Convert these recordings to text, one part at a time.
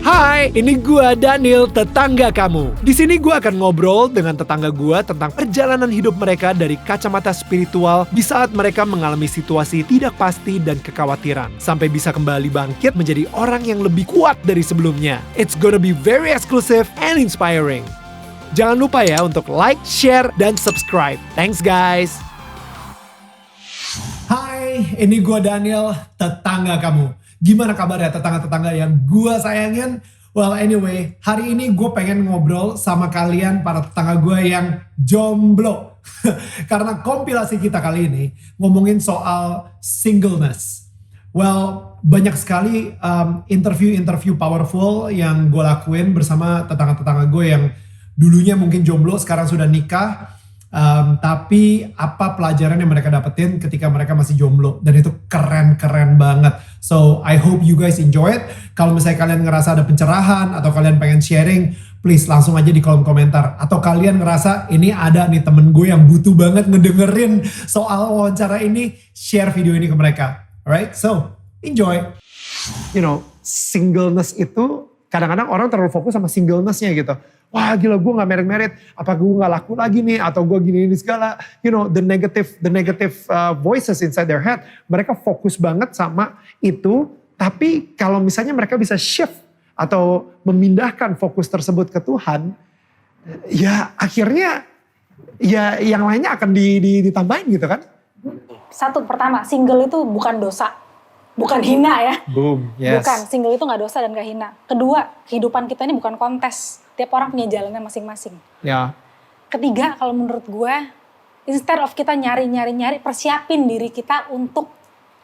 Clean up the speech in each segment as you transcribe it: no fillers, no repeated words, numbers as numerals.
Hai, ini gua Daniel, tetangga kamu. Di sini gua akan ngobrol dengan tetangga gua tentang perjalanan hidup mereka dari kacamata spiritual di saat mereka mengalami situasi tidak pasti dan kekhawatiran, sampai bisa kembali bangkit menjadi orang yang lebih kuat dari sebelumnya. It's gonna be very exclusive and inspiring. Jangan lupa ya untuk like, share, dan subscribe. Thanks guys. Hai, ini gua Daniel, tetangga kamu. Gimana kabarnya tetangga-tetangga yang gue sayangin? Well anyway, hari ini gue pengen ngobrol sama kalian para tetangga gue yang jomblo. Karena kompilasi kita kali ini ngomongin soal singleness. Well, banyak sekali interview-interview powerful yang gue lakuin bersama tetangga-tetangga gue yang dulunya mungkin jomblo, sekarang sudah nikah. Tapi apa pelajaran yang mereka dapetin ketika mereka masih jomblo, dan itu keren-keren banget. So I hope you guys enjoy it. Kalau misalnya kalian ngerasa ada pencerahan atau kalian pengen sharing, please langsung aja di kolom komentar. Atau kalian ngerasa ini ada nih temen gue yang butuh banget ngedengerin soal wawancara ini, share video ini ke mereka. Alright, so enjoy. You know, singleness itu kadang-kadang orang terlalu fokus sama singlenessnya gitu. Wah gila, gue gak merit-merit, apa gue gak laku lagi nih, atau gue gini segala. You know, the negative voices inside their head. Mereka fokus banget sama itu, tapi kalau misalnya mereka bisa shift atau memindahkan fokus tersebut ke Tuhan, ya akhirnya ya yang lainnya akan ditambahin gitu kan. Satu, pertama, single itu bukan dosa. Bukan hina ya. Boom, yes. Bukan, single itu gak dosa dan gak hina. Kedua, kehidupan kita ini bukan kontes. Tiap orang punya jalannya masing-masing. Ya. Ketiga, kalau menurut gue, instead of kita nyari, persiapin diri kita untuk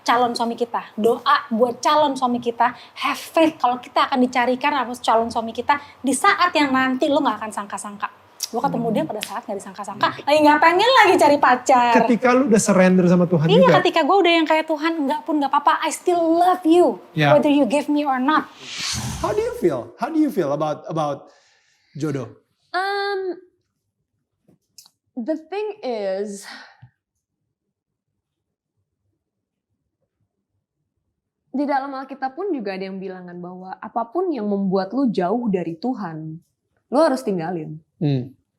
calon suami kita. Doa buat calon suami kita, have faith kalau kita akan dicarikan sama calon suami kita di saat yang nanti lo gak akan sangka-sangka. Gue ketemu dia pada saat gak disangka-sangka, lagi gak pengen lagi cari pacar. Ketika lu udah surrender sama Tuhan juga. Iya, ketika gue udah yang kayak Tuhan, enggak pun gak apa-apa, I still love you, whether you give me or not. How do you feel? How do you feel about jodoh? The thing is, di dalam Alkitab pun juga ada yang bilangan bahwa apapun yang membuat lu jauh dari Tuhan, lu harus tinggalin.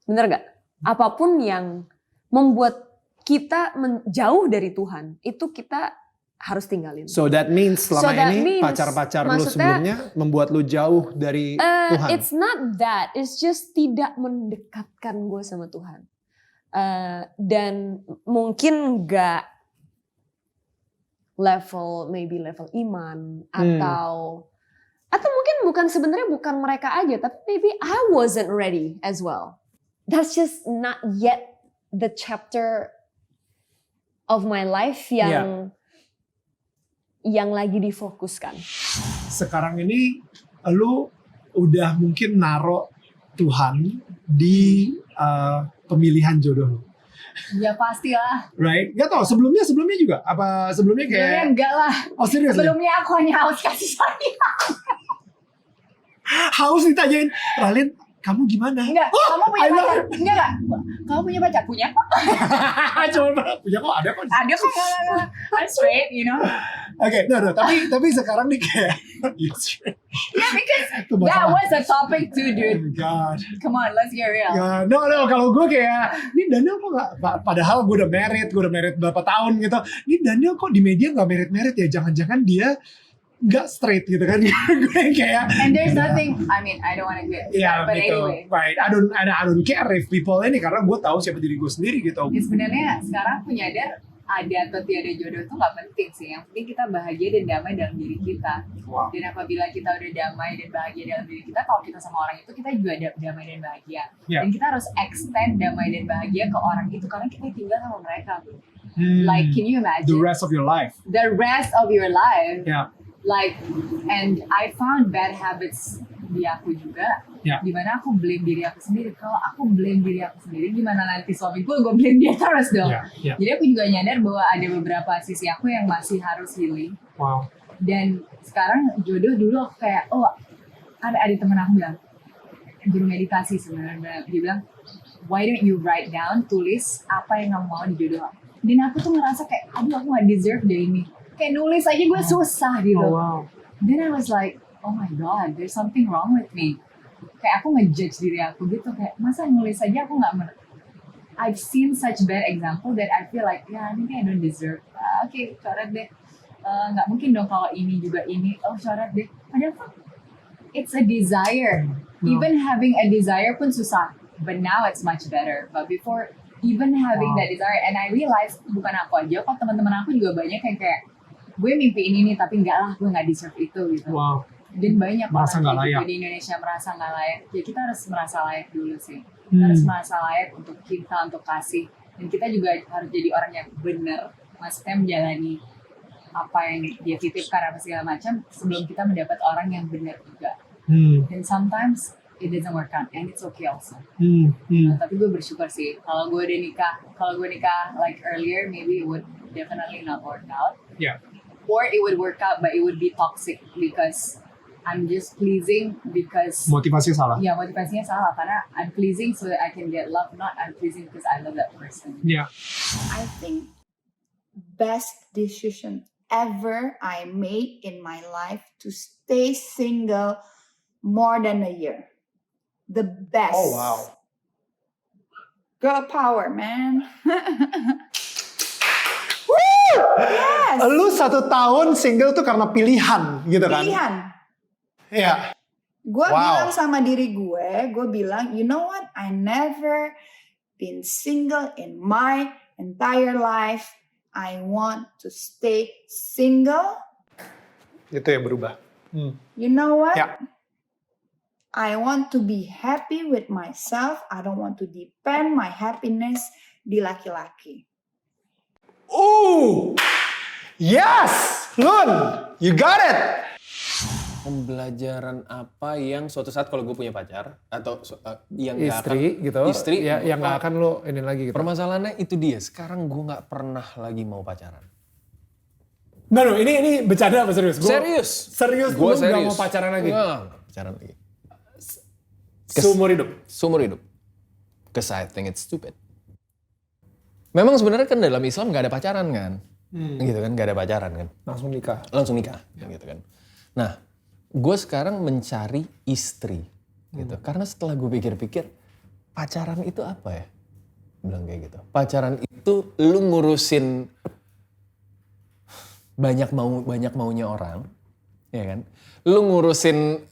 Bener gak? Apapun yang membuat kita jauh dari Tuhan, itu kita harus tinggalin. So that means selama ini pacar-pacar lu sebelumnya membuat lu jauh dari Tuhan? It's not that, it's just tidak mendekatkan gue sama Tuhan. Dan mungkin gak maybe level iman, atau mungkin sebenarnya bukan mereka aja, tapi maybe I wasn't ready as well. That's just not yet the chapter of my life yang lagi difokuskan. Sekarang ini lu udah mungkin naro Tuhan di pemilihan jodoh lu. Ya pastilah. Right? Gak tau, sebelumnya juga? Apa sebelumnya kayak? Sebelumnya enggak lah. Oh serius? Sebelumnya aku hanya haus kasih sayang. Haus ditanyain, Ralin kamu gimana? Enggak, kamu punya pacar? Enggak. Kamu punya pacar? Punya kok. Coba punya kok, ada kok. Ada kok. I'm straight, you know. Oke, no, tapi sekarang nih kayak you're straight. Yeah, because that was a topic too, dude. Oh my God. Come on, let's get real. Ya, no, kalau gue kayak, ini Daniel kok gak, padahal gue udah married berapa tahun gitu. Ini Daniel kok di media gak merit ya, jangan-jangan dia gak straight gitu kan. Gue kayak. And there's nothing, I mean, I don't want to get yeah, but gitu. anyway. Right, I don't care if people ini, karena gue tahu siapa diri gue sendiri gitu. Ya sebenarnya sekarang aku nyadar ada atau tiada jodoh itu gak penting sih. Yang penting kita bahagia dan damai dalam diri kita. Wow. Dan apabila kita udah damai dan bahagia dalam diri kita, kalau kita sama orang itu, kita juga damai dan bahagia. Yeah. Dan kita harus extend damai dan bahagia ke orang itu, karena kita tinggal sama mereka. Like, can you imagine? The rest of your life. The rest of your life. Yeah. Like, and I found bad habits di aku juga. Yeah. Dimana aku blame diri aku sendiri. Kalau aku blame diri aku sendiri, gimana nanti suamiku gue blame dia terus dong. Yeah. Jadi aku juga nyadar bahwa ada beberapa sisi aku yang masih harus healing. Wow. Dan sekarang jodoh, dulu aku kayak, ada temen aku bilang, guru meditasi sebenarnya, dia bilang, why don't you write down, tulis apa yang kamu mau di jodoh aku. Dan aku tuh ngerasa kayak, aduh aku gak deserve deh ini. Kayak nulis aja gue susah gitu. Oh wow. Then I was like, oh my god, there's something wrong with me. Kayak aku ngejudge diri aku gitu, kayak masa nulis aja aku nggak I've seen such bad example that I feel like, yeah, maybe I don't deserve. Oke, coret deh. Nggak mungkin dong kalau ini juga ini. Oh, coret deh. Padahal it's a desire. Even having a desire pun susah. But now it's much better. But before even having that desire, and I realize bukan aku aja, kok teman-teman aku juga banyak yang kayak gue mimpi ini nih, tapi enggak lah, gue nggak deserve itu gitu. Wow. Dan banyak Merasa orang nggak kayak layak. gitu di Indonesia merasa nggak layak. Ya kita harus merasa layak dulu sih. Kita harus merasa layak untuk cinta, untuk kasih. Dan kita juga harus jadi orang yang benar, maksudnya menjalani apa yang dia titipkan apa segala macam sebelum kita mendapat orang yang benar juga. Dan sometimes it doesn't work out and it's okay also. Nah, tapi gue bersyukur sih kalau gue nikah like earlier, maybe it would definitely not work out. Yeah. Or it would work out but it would be toxic because I'm just pleasing because Motivasi salah. ya motivasinya salah karena I'm pleasing so that I can get love, not I'm pleasing because I love that person. Yeah. I think best decision ever I made in my life to stay single more than a year. The best. Oh wow. Girl power, man. Woo! Yes. Lu 1 tahun single tuh karena pilihan gitu kan? Pilihan. Iya. Gue Wow. bilang sama diri gue bilang, you know what? I never been single in my entire life. I want to stay single. Itu yang berubah. You know what? Ya. I want to be happy with myself. I don't want to depend my happiness di laki-laki. Yes, Lun, you got it. Pembelajaran apa yang suatu saat kalau gue punya pacar atau yang nggak Istri akan, gitu, istri ya, yang nggak akan lo ini lagi gitu. Permasalahannya itu dia. Sekarang gue nggak pernah lagi mau pacaran. No, ini bercanda apa serius? Serius, Gue lu nggak mau pacaran lagi? Nggak pacaran lagi. Seumur hidup? Seumur hidup. Because I think it's stupid. Memang sebenarnya kan dalam Islam nggak ada pacaran kan, gitu kan, nggak ada pacaran kan. Langsung nikah? Langsung nikah, gitu kan. Nah, gue sekarang mencari istri, gitu. Karena setelah gue pikir-pikir, pacaran itu apa ya? Bilang kayak gitu. Pacaran itu lu ngurusin banyak maunya orang, ya kan? Lu ngurusin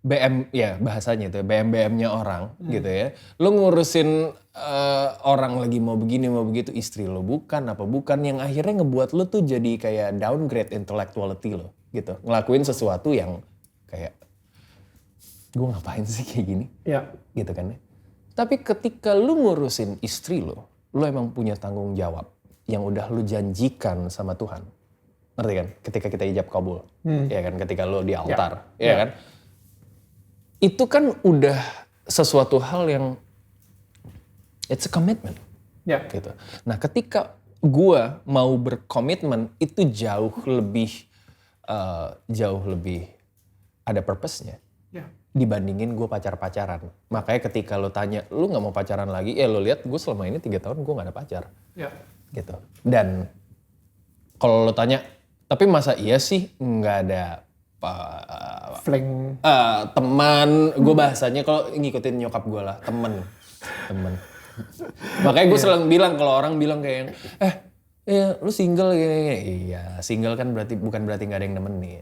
BM, ya bahasanya itu BM-nya orang, gitu ya. Lu ngurusin orang lagi mau begini mau begitu, istri lo bukan apa bukan, yang akhirnya ngebuat lo tuh jadi kayak downgrade intellectuality lo, gitu. Ngelakuin sesuatu yang kayak gue ngapain sih kayak gini, Ya. gitu kan ya. Tapi ketika lu ngurusin istri lo emang punya tanggung jawab yang udah lu janjikan sama Tuhan. Ngerti kan? Ketika kita ijab kabul, ya kan? Ketika lu di altar, ya kan? Itu kan udah sesuatu hal yang it's a commitment, gitu. Nah, ketika gua mau berkomitmen itu jauh lebih ada purpose-nya dibandingin gue pacaran. Makanya ketika lo tanya, lu nggak mau pacaran lagi? Ya lo lihat gue selama ini 3 tahun gue nggak ada pacar, gitu. Dan kalau lo tanya, tapi masa iya sih nggak ada Fling. teman? Gue bahasanya kalau ngikutin nyokap gue lah, temen. Makanya gue selalu bilang kalau orang bilang kayak, ya lu single gini. Iya, single kan bukan berarti nggak ada yang nemenin.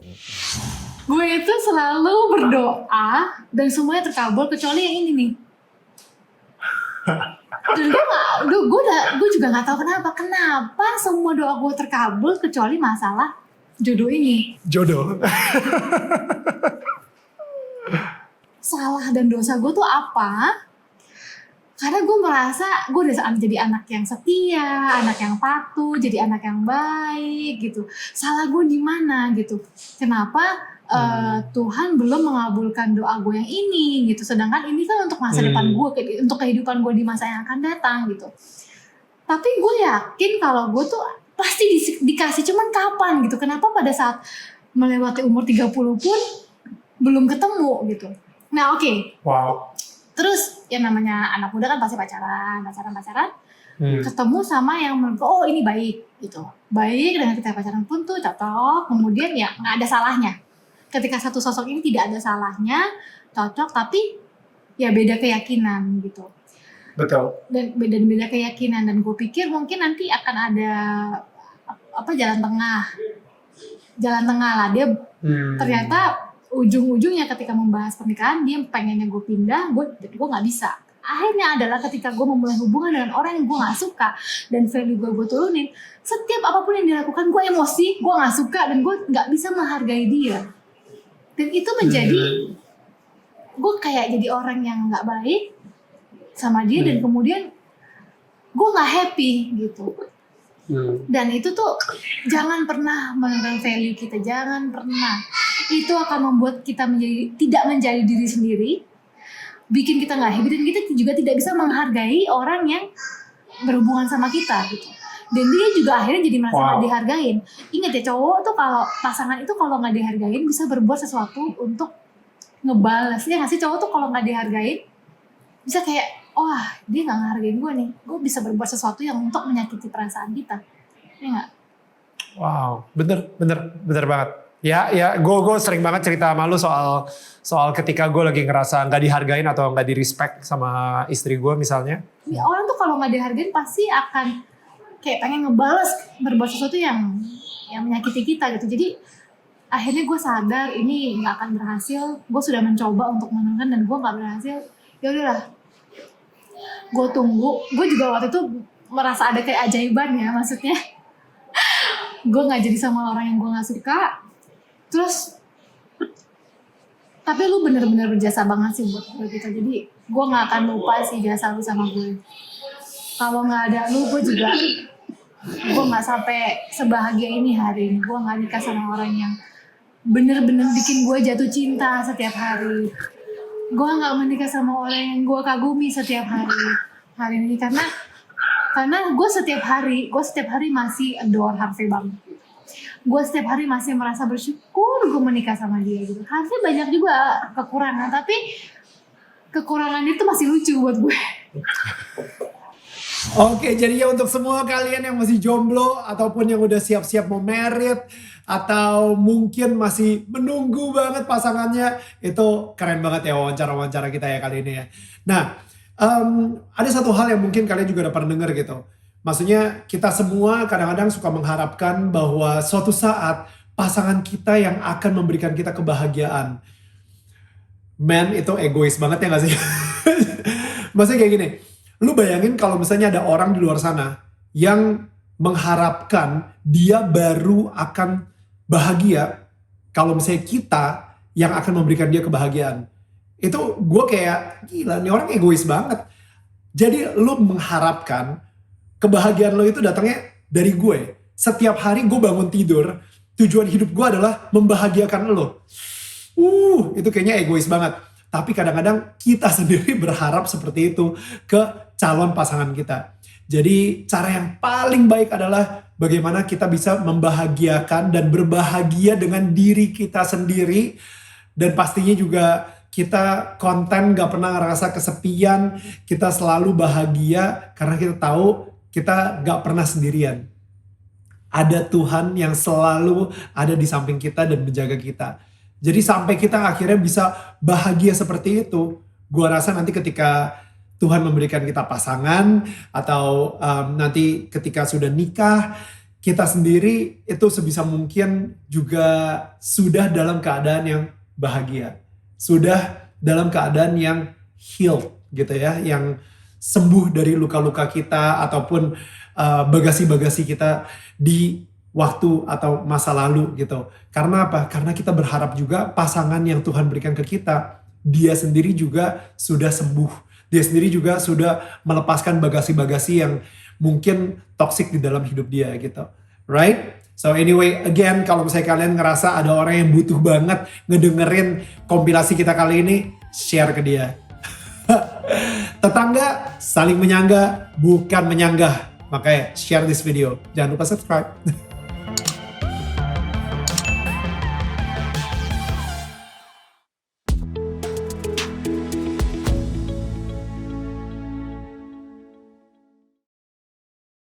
Gue itu selalu berdoa dan semuanya terkabul kecuali yang ini nih. Dan gue juga nggak tahu kenapa semua doa gue terkabul kecuali masalah jodoh ini. Jodoh. Salah dan dosa gue tuh apa? Karena gue merasa gue udah jadi anak yang setia, anak yang patuh, jadi anak yang baik gitu. Salah gue di mana gitu? Kenapa Tuhan belum mengabulkan doa gue yang ini gitu? Sedangkan ini kan untuk masa depan gue, untuk kehidupan gue di masa yang akan datang gitu. Tapi gue yakin kalau gue tuh pasti dikasih, cuman kapan gitu? Kenapa pada saat melewati umur 30 pun belum ketemu gitu? Nah oke. Wow. Terus yang namanya anak muda kan pasti pacaran. Ketemu sama yang menurut gue, oh ini baik gitu. Baik, dengan kita pacaran pun tuh cocok. Kemudian ya nggak ada salahnya. ketika satu sosok ini tidak ada salahnya, cocok, tapi ya beda keyakinan gitu. Betul. Dan beda keyakinan, dan gue pikir mungkin nanti akan ada jalan tengah lah. Dia ternyata ujung-ujungnya ketika membahas pernikahan, dia pengennya gue pindah, gue nggak bisa. Akhirnya adalah ketika gue memulai hubungan dengan orang yang gue nggak suka dan value gue turunin, setiap apapun yang dilakukan gue emosi, gue nggak suka, dan gue nggak bisa menghargai dia. Dan itu menjadi gue kayak jadi orang yang nggak baik sama dia, dan kemudian gue nggak happy gitu. Dan itu tuh jangan pernah menurunkan value kita, jangan pernah. Itu akan membuat kita tidak menjadi diri sendiri, bikin kita nggak happy, dan kita juga tidak bisa menghargai orang yang berhubungan sama kita gitu. Dan dia juga akhirnya jadi merasa nggak dihargain. Ingat ya, cowok tuh kalau pasangan itu kalau nggak dihargain bisa berbuat sesuatu untuk ngebalas. Ya nggak sih, cowok tuh kalau nggak dihargain bisa kayak, wah dia nggak ngehargain gue nih, gue bisa berbuat sesuatu yang untuk menyakiti perasaan kita. Ya nggak? Wow, bener banget. Ya, gue sering banget cerita sama lu soal ketika gue lagi ngerasa nggak dihargain atau nggak di-respect sama istri gue misalnya. Ya, orang tuh kalau nggak dihargain pasti akan kayak pengen ngebales, berbuat sesuatu yang menyakiti kita gitu. Jadi akhirnya gue sadar ini nggak akan berhasil. Gue sudah mencoba untuk menenangkan dan gue nggak berhasil. Ya udahlah, gue tunggu. Gue juga waktu itu merasa ada kayak ajaiban ya, maksudnya gue nggak jadi sama orang yang gue nggak suka. Terus tapi lu bener-bener berjasa banget sih buat kita. Jadi gue nggak akan lupa sih jasa lu sama gue. Kalau nggak ada lu, gue nggak sampai sebahagia ini hari ini. Gue nggak nikah sama orang yang bener-bener bikin gue jatuh cinta setiap hari. Gue nggak menikah sama orang yang gue kagumi setiap hari ini, karena gue setiap hari masih adore Harvey banget. Gue setiap hari masih merasa bersyukur gue menikah sama dia gitu. Harvey banyak juga kekurangan, tapi kekurangan itu masih lucu buat gue. Oke, jadi ya untuk semua kalian yang masih jomblo ataupun yang udah siap-siap mau merit atau mungkin masih menunggu banget pasangannya, itu keren banget ya wawancara-wawancara kita ya kali ini ya. Nah, ada satu hal yang mungkin kalian juga udah pernah denger gitu. Maksudnya kita semua kadang-kadang suka mengharapkan bahwa suatu saat pasangan kita yang akan memberikan kita kebahagiaan. Man, itu egois banget ya gak sih? Maksudnya kayak gini, lu bayangin kalau misalnya ada orang di luar sana yang mengharapkan dia baru akan bahagia kalau misalnya kita yang akan memberikan dia kebahagiaan. Itu gue kayak, gila nih orang egois banget. Jadi lu mengharapkan kebahagiaan lo itu datangnya dari gue. Setiap hari gue bangun tidur, tujuan hidup gue adalah membahagiakan lo. Itu kayaknya egois banget. Tapi kadang-kadang kita sendiri berharap seperti itu ke calon pasangan kita. Jadi cara yang paling baik adalah bagaimana kita bisa membahagiakan dan berbahagia dengan diri kita sendiri. Dan pastinya juga kita konten gak pernah ngerasa kesepian. Kita selalu bahagia karena kita tahu kita gak pernah sendirian. Ada Tuhan yang selalu ada di samping kita dan menjaga kita. Jadi sampai kita akhirnya bisa bahagia seperti itu. Gua rasa nanti ketika Tuhan memberikan kita pasangan atau nanti ketika sudah nikah, kita sendiri itu sebisa mungkin juga sudah dalam keadaan yang bahagia. Sudah dalam keadaan yang healed gitu ya, yang sembuh dari luka-luka kita ataupun bagasi-bagasi kita di waktu atau masa lalu gitu. Karena apa? Karena kita berharap juga pasangan yang Tuhan berikan ke kita, dia sendiri juga sudah sembuh. Dia sendiri juga sudah melepaskan bagasi-bagasi yang mungkin toksik di dalam hidup dia gitu. Right? So anyway, again kalau misalnya kalian ngerasa ada orang yang butuh banget ngedengerin kompilasi kita kali ini, share ke dia. Tetangga saling menyangga bukan menyanggah. Makanya share this video. Jangan lupa subscribe.